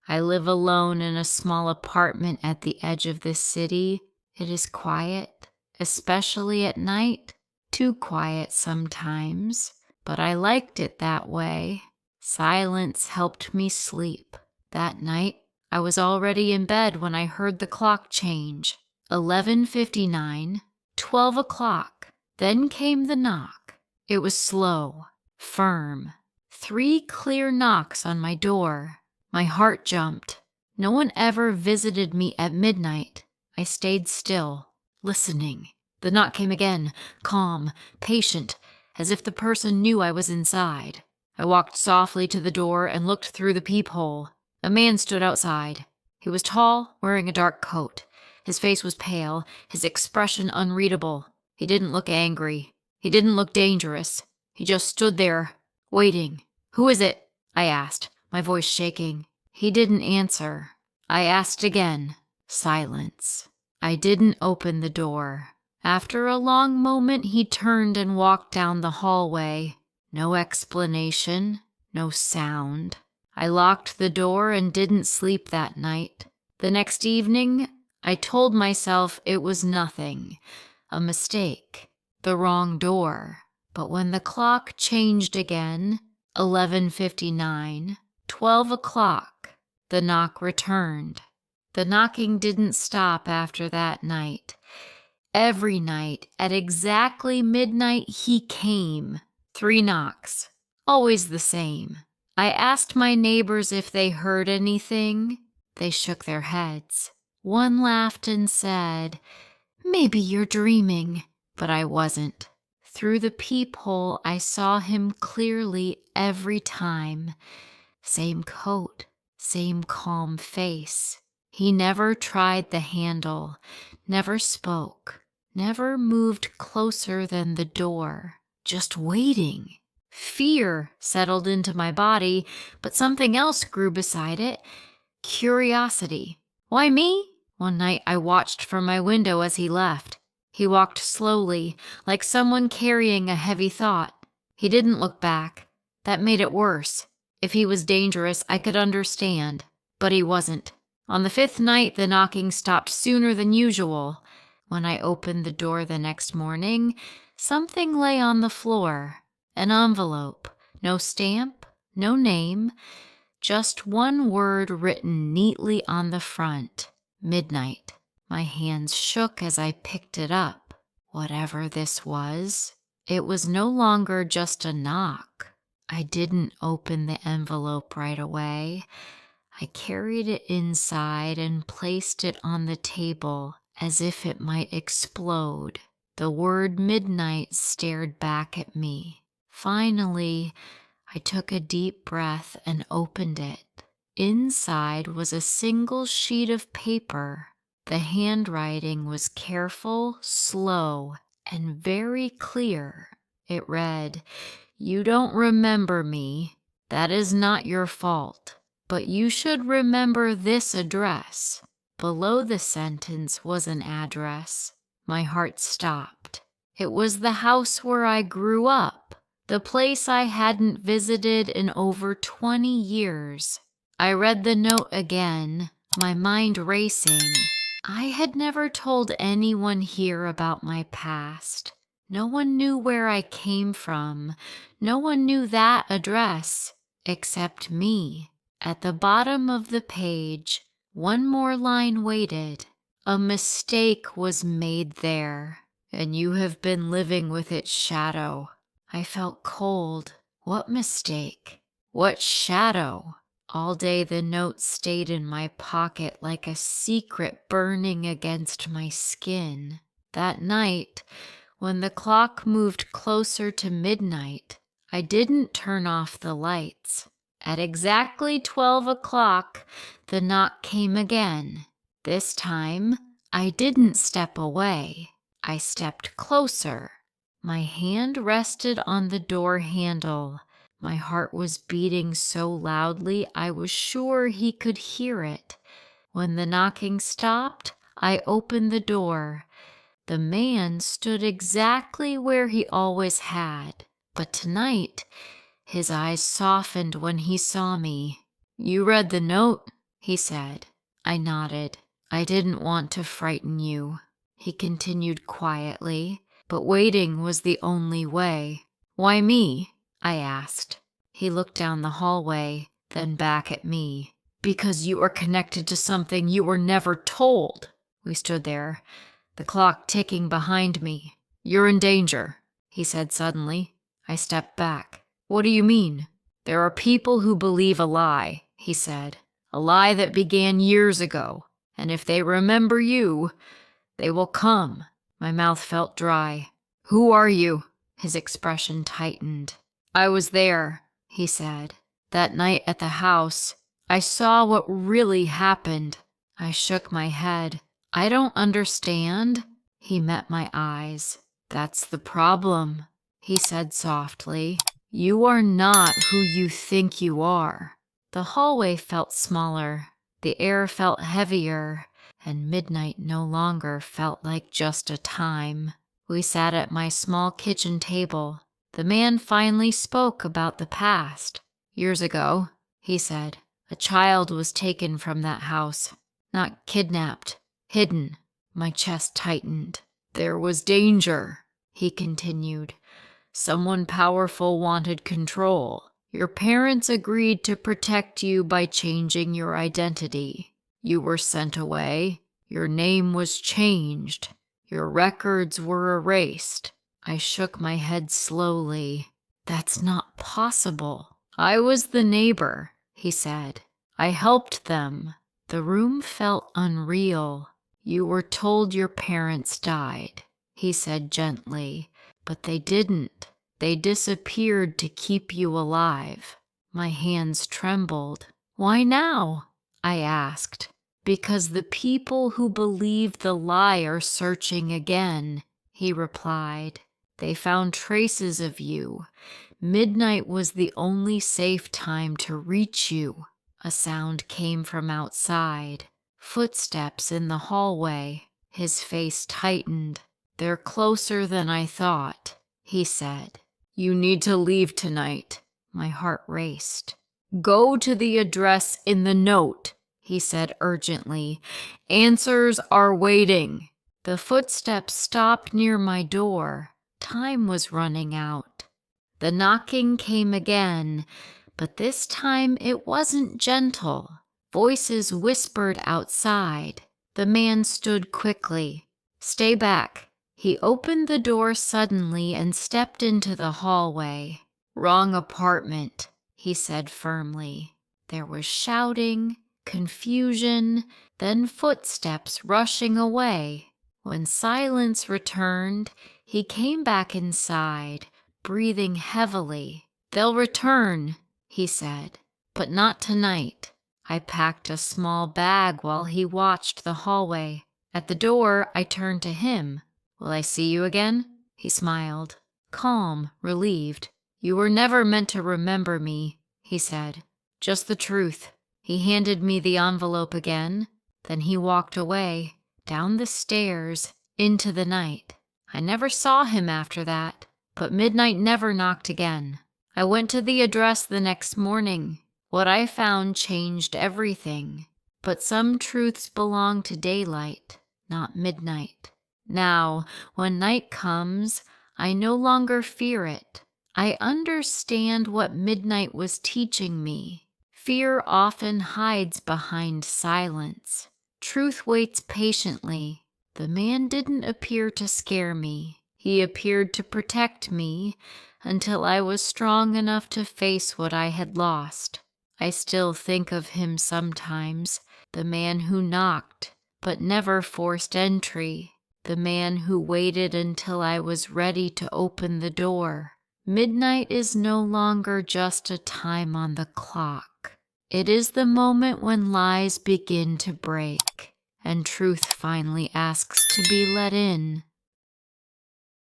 I live alone in a small apartment at the edge of this city. It is quiet, especially at night. Too quiet sometimes, but I liked it that way. Silence helped me sleep. That night, I was already in bed when I heard the clock change. 11:59, 12 o'clock. Then came the knock. It was slow, firm. 3 clear knocks on my door. My heart jumped. No one ever visited me at midnight. I stayed still, listening. The knock came again, calm, patient, as if the person knew I was inside. I walked softly to the door and looked through the peephole. A man stood outside. He was tall, wearing a dark coat. His face was pale, his expression unreadable. He didn't look angry. He didn't look dangerous. He just stood there, waiting. "Who is it?" I asked, my voice shaking. He didn't answer. I asked again. Silence. I didn't open the door. After a long moment, he turned and walked down the hallway. No explanation, no sound. I locked the door and didn't sleep that night. The next evening, I told myself it was nothing, a mistake, the wrong door. But when the clock changed again, 11:59, 12 o'clock, the knock returned. The knocking didn't stop after that night. Every night, at exactly midnight, he came. 3 knocks, always the same. I asked my neighbors if they heard anything. They shook their heads. One laughed and said, "Maybe you're dreaming," but I wasn't. Through the peephole, I saw him clearly every time. Same coat, same calm face. He never tried the handle, never spoke, never moved closer than the door, just waiting. Fear settled into my body, but something else grew beside it. Curiosity. Why me? One night I watched from my window as he left. He walked slowly, like someone carrying a heavy thought. He didn't look back. That made it worse. If he was dangerous, I could understand. But he wasn't. On the 5th night, the knocking stopped sooner than usual. When I opened the door the next morning, something lay on the floor. An envelope. No stamp, no name, just one word written neatly on the front. Midnight. My hands shook as I picked it up. Whatever this was, it was no longer just a knock. I didn't open the envelope right away. I carried it inside and placed it on the table as if it might explode. The word midnight stared back at me. Finally, I took a deep breath and opened it. Inside was a single sheet of paper. The handwriting was careful, slow, and very clear. It read, "You don't remember me. That is not your fault. But you should remember this address." Below the sentence was an address. My heart stopped. It was the house where I grew up, the place I hadn't visited in over 20 years. I read the note again, my mind racing. I had never told anyone here about my past. No one knew where I came from. No one knew that address, except me. At the bottom of the page, one more line waited. "A mistake was made there, and you have been living with its shadow." I felt cold. What mistake? What shadow? All day the note stayed in my pocket like a secret burning against my skin. That night, when the clock moved closer to midnight, I didn't turn off the lights. At exactly 12 o'clock, the knock came again. This time, I didn't step away. I stepped closer. My hand rested on the door handle. My heart was beating so loudly I was sure he could hear it. When the knocking stopped, I opened the door. The man stood exactly where he always had, but tonight his eyes softened when he saw me. "You read the note?" he said. I nodded. I didn't want to frighten you, he continued quietly, but waiting was the only way. Why me? I asked. He looked down the hallway, then back at me. Because you are connected to something you were never told. We stood there, the clock ticking behind me. You're in danger, he said suddenly. I stepped back. What do you mean? There are people who believe a lie, he said. A lie that began years ago. And if they remember you, they will come. My mouth felt dry. Who are you? His expression tightened. I was there, he said. That night at the house, I saw what really happened. I shook my head. I don't understand. He met my eyes. That's the problem, he said softly. You are not who you think you are. The hallway felt smaller. The air felt heavier, and midnight no longer felt like just a time. We sat at my small kitchen table. The man finally spoke about the past. Years ago, he said, a child was taken from that house. Not kidnapped, hidden. My chest tightened. There was danger, he continued. Someone powerful wanted control. Your parents agreed to protect you by changing your identity. You were sent away. Your name was changed. Your records were erased. I shook my head slowly. That's not possible. I was the neighbor, he said. I helped them. The room felt unreal. You were told your parents died, he said gently, but they didn't. They disappeared to keep you alive. My hands trembled. Why now? I asked. Because the people who believe the lie are searching again, he replied. They found traces of you. Midnight was the only safe time to reach you. A sound came from outside. Footsteps in the hallway. His face tightened. They're closer than I thought, he said. You need to leave tonight. My heart raced. Go to the address in the note, he said urgently. Answers are waiting. The footsteps stopped near my door. Time was running out. The knocking came again, but this time it wasn't gentle. Voices whispered outside. The man stood quickly. Stay back. He opened the door suddenly and stepped into the hallway. Wrong apartment, he said firmly. There was shouting, confusion, then footsteps rushing away. When silence returned, he came back inside, breathing heavily. They'll return, he said, but not tonight. I packed a small bag while he watched the hallway. At the door, I turned to him. Will I see you again? He smiled, calm, relieved. You were never meant to remember me, he said. Just the truth. He handed me the envelope again. Then he walked away, down the stairs, into the night. I never saw him after that, but midnight never knocked again. I went to the address the next morning. What I found changed everything. But some truths belong to daylight, not midnight. Now, when night comes, I no longer fear it. I understand what midnight was teaching me. Fear often hides behind silence. Truth waits patiently. The man didn't appear to scare me. He appeared to protect me until I was strong enough to face what I had lost. I still think of him sometimes, the man who knocked, but never forced entry. The man who waited until I was ready to open the door. Midnight is no longer just a time on the clock. It is the moment when lies begin to break, and truth finally asks to be let in.